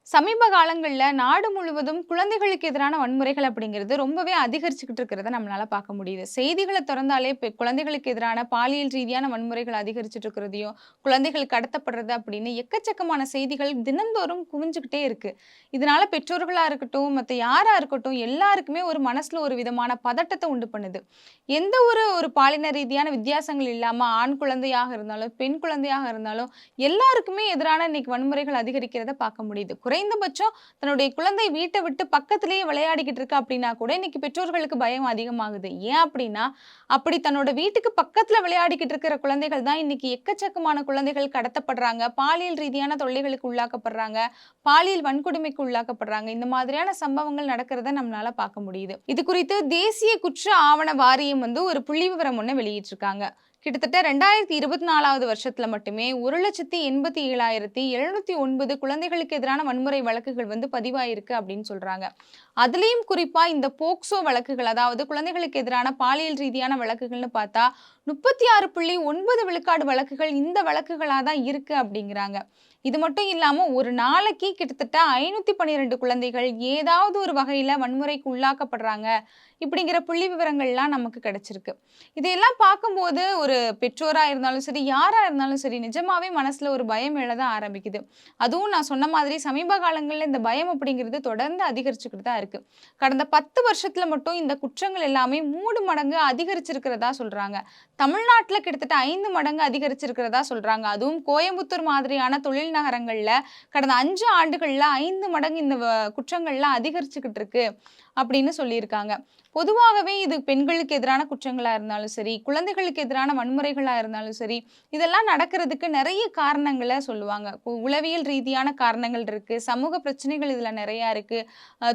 சமீப காலங்கள்ல நாடு முழுவதும் குழந்தைகளுக்கு எதிரான வன்முறைகள் அப்படிங்கிறது ரொம்பவே அதிகரிச்சுக்கிட்டு இருக்கிறத நம்மளால பார்க்க முடியுது. செய்திகள தொறந்தாலே குழந்தைகளுக்கு எதிரான பாலியல் ரீதியான வன்முறைகள் அதிகரிச்சுட்டு இருக்கிறதையும், குழந்தைகள் கடத்தப்படுறது அப்படின்னு எக்கச்சக்கமான செய்திகள் தினந்தோறும் குவிஞ்சுகிட்டே இருக்கு. இதனால பெற்றோர்களா இருக்கட்டும், மத்த யாரா இருக்கட்டும் எல்லாருக்குமே ஒரு மனசுல ஒரு விதமான பதட்டத்த உண்டு பண்ணுது. எந்த ஒரு பாலின ரீதியான வித்தியாசங்கள் இல்லாம ஆண் குழந்தையாக இருந்தாலும், பெண் குழந்தையாக இருந்தாலும் எல்லாருக்குமே எதிரான இன்னைக்கு வன்முறைகள் அதிகரிக்கிறத பார்க்க முடியுது. குறைந்தபட்சம் தன்னுடைய குழந்தை வீட்ட விட்டு பக்கத்திலேயே விளையாடிக்கிட்டு இருக்கு அப்படின்னா கூட இன்னைக்கு பெற்றோர்களுக்கு பயம் அதிகமாகுது. ஏன் அப்படின்னா, அப்படி தன்னோட வீட்டுக்கு பக்கத்துல விளையாடிக்கிட்டு இருக்கிற குழந்தைகள் தான் இன்னைக்கு எக்கச்சக்கமான குழந்தைகள் கடத்தப்படுறாங்க. பாலியல் ரீதியான தொல்லைகளுக்கு உள்ளாக்கப்படுறாங்க. பாலியல் வன்கொடுமைக்கு உள்ளாக்கப்படுறாங்க. இந்த மாதிரியான சம்பவங்கள் நடக்கிறத நம்மளால பார்க்க முடியுது. இது குறித்து தேசிய குற்ற ஆவண வாரியம் ஒரு புள்ளிவிவரம் ஒண்ணு வெளியிட்டிருக்காங்க. கிட்டத்தட்ட 2024வது வருஷத்துல மட்டுமே 1,87,709 குழந்தைகளுக்கு எதிரான வன்முறை வழக்குகள் பதிவாயிருக்கு அப்படின்னு சொல்றாங்க. அதுலயும் குறிப்பா இந்த போக்சோ வழக்குகள், அதாவது குழந்தைகளுக்கு எதிரான பாலியல் ரீதியான வழக்குகள்னு பார்த்தா 36.9 விழுக்காடு வழக்குகள் இந்த வழக்குகளா தான் இருக்கு அப்படிங்கிறாங்க. இது மட்டும் இல்லாம ஒரு நாளைக்கு கிட்டத்தட்ட 512 குழந்தைகள் ஏதாவது ஒரு வகையில வன்முறைக்கு உள்ளாக்கப்படுறாங்க இப்படிங்கிற புள்ளி விவரங்கள்லாம் நமக்கு கிடைச்சிருக்கு. இதையெல்லாம் பார்க்கும்போது ஒரு பெற்றோரா இருந்தாலும் சரி, யாரா இருந்தாலும் சரி, நிஜமாவே மனசுல ஒரு பயம் எழ தான் ஆரம்பிக்குது. அதுவும் நான் சொன்ன மாதிரி சமீப காலங்கள்ல இந்த பயம் அப்படிங்கிறது தொடர்ந்து அதிகரிச்சுக்கிட்டு தான் இருக்கு. கடந்த 10 வருஷத்துல மட்டும் இந்த குற்றங்கள் எல்லாமே 3 மடங்கு அதிகரிச்சிருக்கிறதா சொல்றாங்க. தமிழ்நாட்டுல கிட்டத்தட்ட 5 மடங்கு அதிகரிச்சிருக்கிறதா சொல்றாங்க. அதுவும் கோயம்புத்தூர் மாதிரியான தொழில் நகரங்கள்ல கடந்த 5 ஆண்டுகள்ல 5 மடங்கு இந்த குற்றங்கள்லாம் அதிகரிச்சுக்கிட்டு இருக்கு அப்படின்னு சொல்லியிருக்காங்க. பொதுவாகவே இது பெண்களுக்கு எதிரான குற்றங்களா இருந்தாலும் சரி, குழந்தைகளுக்கு எதிரான வன்முறைகளா இருந்தாலும் சரி, இதெல்லாம் நடக்கிறதுக்கு நெறைய காரணங்கள சொல்லுவாங்க. உளவியல் ரீதியான காரணங்கள் இருக்கு. சமூக பிரச்சனைகள் இதுல நெறையா இருக்கு.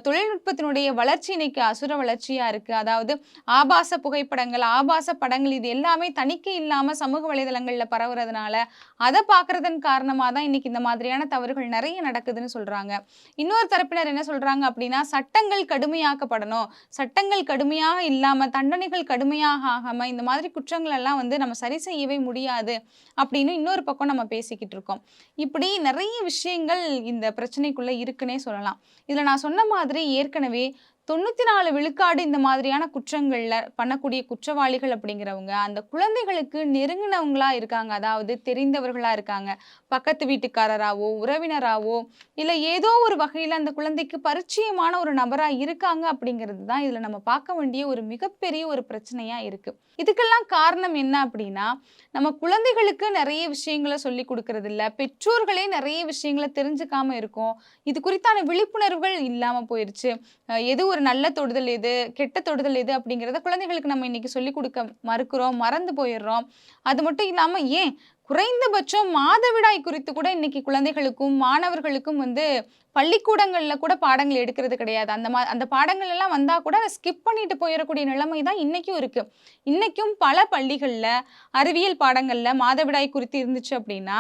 தொழில்நுட்பத்தினுடைய வளர்ச்சி இன்னைக்கு அசுர வளர்ச்சியா இருக்கு. அதாவது ஆபாச புகைப்படங்கள், ஆபாச படங்கள் இது எல்லாமே தணிக்கை இல்லாம சமூக வலைதளங்கள்ல பரவுறதுனால, அத பார்க்கறதன் காரணமா தான் இன்னைக்கு இந்த மாதிரியான தவறுகள் நெறைய நடக்குதுன்னு சொல்றாங்க. இன்னொரு தரப்பினர் என்ன சொல்றாங்க அப்படின்னா, சட்டங்கள் கடுமையாக்கப்படணும். சட்டங்கள் கடுமையாக இல்லாம, தண்டனைகள் கடுமையாக ஆகாம, இந்த மாதிரி குற்றங்கள் எல்லாம் நம்ம சரி செய்யவே முடியாது அப்படின்னு இன்னொரு பக்கம் நம்ம பேசிக்கிட்டு இருக்கோம். இப்படி நெறைய விஷயங்கள் இந்த பிரச்சனைக்குள்ள இருக்குன்னே சொல்லலாம். இதுல நான் சொன்ன மாதிரி ஏற்கனவே 94 விழுக்காடு இந்த மாதிரியான குற்றங்கள்ல பண்ணக்கூடிய குற்றவாளிகள் அப்படிங்கிறவங்க, அந்த குழந்தைகளுக்கு நெருங்குனவங்களா இருக்காங்க. அதாவது தெரிந்தவர்களா இருக்காங்க. பக்கத்து வீட்டுக்காரராவோ, உறவினராவோ, இல்ல ஏதோ ஒரு வகையில அந்த குழந்தைக்கு பரிச்சயமான ஒரு நபரா இருக்காங்க அப்படிங்கிறது தான் இதுல நம்ம பார்க்க வேண்டிய ஒரு மிகப்பெரிய ஒரு பிரச்சனையா இருக்கு. இதுக்கெல்லாம் காரணம் என்ன அப்படின்னா, நம்ம குழந்தைகளுக்கு நெறைய விஷயங்கள சொல்லிக் குடுக்கறது இல்ல. பெற்றோர்களே நெறைய விஷயங்கள தெரிஞ்சுக்காம இருக்கோம். இது குறித்தான விழிப்புணர்வுகள் இல்லாம போயிருச்சு. எது ஒரு நல்ல தொடுதல் எது, கெட்ட தொடுதல் எது அப்படிங்கிறத குழந்தைகளுக்கு நம்ம இன்னைக்கு சொல்லிக் குடுக்க மறுக்கிறோம், மறந்து போயிர்றோம். அது மட்டும் இல்லாம ஏன் குறைந்தபட்சம் மாதவிடாய் குறித்து கூட இன்னைக்கு குழந்தைகளுக்கும், மாணவர்களுக்கும் பள்ளிக்கூடங்கள்ல கூட பாடங்கள் எடுக்கிறது கிடையாது. அந்த பாடங்கள் எல்லாம் வந்தா கூட அத ஸ்கிப் பண்ணிட்டு போயிறக்கூடிய நிலைமை தான் இன்னைக்கும் இருக்கு. இன்னைக்கும் பல பள்ளிகள்ல அறிவியல் பாடங்கள்ல மாதவிடாய் குறித்து இருந்துச்சு அப்படின்னா,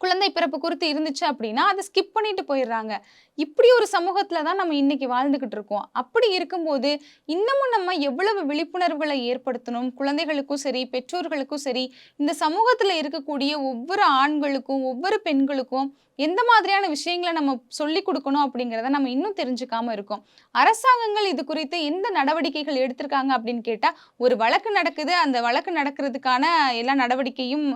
குழந்தை பிறப்பு குறித்து இருந்துச்சு அப்படின்னா, அத ஸ்கிப் பண்ணிட்டு போயிர்றாங்க. இப்படி ஒரு சமூகத்துல தான் நம்ம இன்னைக்கு வாழ்ந்துகிட்டு இருக்கோம். அப்படி இருக்கும்போது, இன்னமும் நம்ம எவ்வளவு விழிப்புணர்வுகள ஏற்படுத்தணும், குழந்தைகளுக்கும் சரி, பெற்றோர்களுக்கும் சரி, இந்த சமூகத்துல இருக்கக்கூடிய ஒவ்வொரு ஆண்களுக்கும், ஒவ்வொரு பெண்களுக்கும் எந்த மாதிரியான விஷயங்கள நம்ம சொல்லிக் குடுக்கணும் அப்படிங்கிறத நம்ம இன்னும் தெரிஞ்சுக்காம இருக்கோம். அரசாங்கங்கள் இது குறித்து எந்த நடவடிக்கைகள் எடுத்திருக்காங்க அப்படின்னு கேட்டா, ஒரு வழக்கு நடக்குது. அந்த வழக்கு நடக்கிறதுக்கான எல்லா நடவடிக்கையும்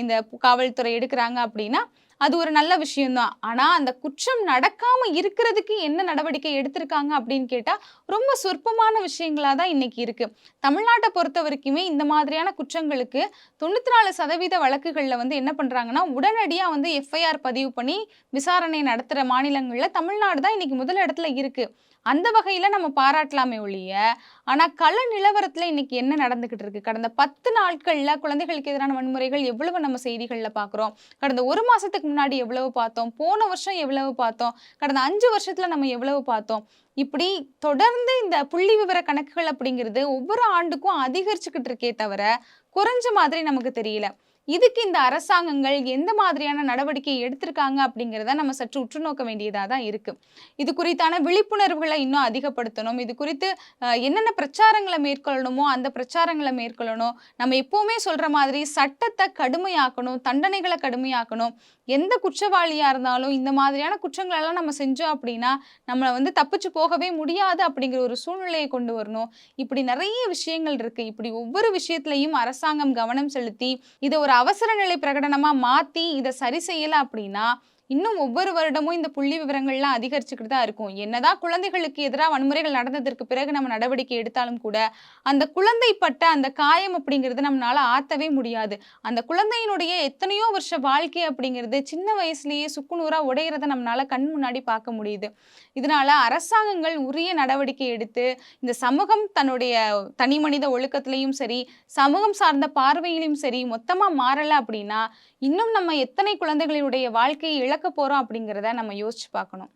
இந்த காவல்துறை எடுக்குறாங்க அப்படின்னா, அது ஒரு நல்ல விஷயம் தான். ஆனா, அந்த குற்றம் நடக்காம இருக்கிறதுக்கு என்ன நடவடிக்கை எடுத்திருக்காங்க அப்படின்னு கேட்டா, ரொம்ப சொற்பமான விஷயங்களா தான் இன்னைக்கு இருக்கு. தமிழ்நாட்ட பொறுத்தவரைக்குமே இந்த மாதிரியான குற்றங்களுக்கு 94% வழக்குகள்ல என்ன பண்றாங்கன்னா, உடனடியா எஃப்ஐஆர் பதிவு பண்ணி விசாரணை நடத்துற மாநிலங்கள்ல தமிழ்நாடு தான் இன்னைக்கு முதல் இடத்துல இருக்கு. அந்த வகையில நம்ம பாராட்டலாமே ஒழிய, ஆனா கள நிலவரத்துல இன்னைக்கு என்ன நடந்துகிட்டு இருக்கு? கடந்த 10 நாட்கள்ல குழந்தைகளுக்கு எதிரான வன்முறைகள் எவ்வளவு நம்ம செய்திகள்ல பார்க்குறோம். கடந்த 1 மாசத்துக்கு முன்னாடி எவ்வளவு பார்த்தோம்? போன வருஷம் எவ்வளவு பார்த்தோம்? கடந்த 5 வருஷத்துல நம்ம எவ்வளவு பார்த்தோம்? இப்படி தொடர்ந்து இந்த புள்ளிவிவர கணக்குகள் அப்படிங்கிறது ஒவ்வொரு ஆண்டுக்கும் அதிகரிச்சுக்கிட்டு இருக்கே தவிர, குறைஞ்ச மாதிரி நமக்கு தெரியல. இதுக்கு இந்த அரசாங்கங்கள் எந்த மாதிரியான நடவடிக்கை எடுத்திருக்காங்க அப்படிங்கிறத நம்ம சற்று உற்று நோக்க வேண்டியதா தான் இருக்கு. இது குறித்தான விழிப்புணர்வுகள இன்னும் அதிகப்படுத்தணும். இது குறித்து என்னென்ன பிரச்சாரங்கள மேற்கொள்ளணுமோ, அந்த பிரச்சாரங்கள மேற்கொள்ளணும். நம்ம எப்பவுமே சொல்ற மாதிரி சட்டத்த கடுமையாக்கணும், தண்டனைகள கடுமையாக்கணும். எந்த குற்றவாளியா இருந்தாலும் இந்த மாதிரியான குற்றங்கள் எல்லாம் நம்ம செஞ்சோம் அப்படின்னா, நம்மள வந்து தப்பிச்சு போகவே முடியாது அப்படிங்கிற ஒரு சூழ்நிலைய கொண்டு வரணும். இப்படி நெறைய விஷயங்கள் இருக்கு. இப்படி ஒவ்வொரு விஷயத்திலயும் அரசாங்கம் கவனம் செலுத்தி, இத ஒரு அவசர நிலை பிரகடனமா மாத்தி, இத சரி செய்யல அப்படின்னா, இன்னும் ஒவ்வொரு வருடமும் இந்த புள்ளி விவரங்கள்லாம் அதிகரிச்சுக்கிட்டு தான் இருக்கும். என்னதான் குழந்தைகளுக்கு எதிரா வன்முறைகள் நடந்ததற்கு பிறகு நம்ம நடவடிக்கை எடுத்தாலும் கூட, அந்த குழந்தை பட்ட அந்த காயம் அப்படிங்கிறது நம்மனால ஆத்தவே முடியாது. அந்த குழந்தையினுடைய எத்தனையோ வருஷ வாழ்க்கை அப்படிங்கிறது சின்ன வயசுலயே சுக்குநூறா உடையறத நம்மனால கண் முன்னாடி பார்க்க முடியுது. இதனால அரசாங்கங்கள் உரிய நடவடிக்கை எடுத்து, இந்த சமூகம் தன்னுடைய தனிமனித ஒழுக்கத்திலயும் சரி, சமூகம் சார்ந்த பார்வையிலும் சரி, மொத்தமா மாறல அப்படின்னா, இன்னும் நம்ம எத்தனை குழந்தைகளுடைய வாழ்க்கையை இழக்கப் போறோம் அப்படிங்கிறத நம்ம யோசிச்சு பார்க்கணும்.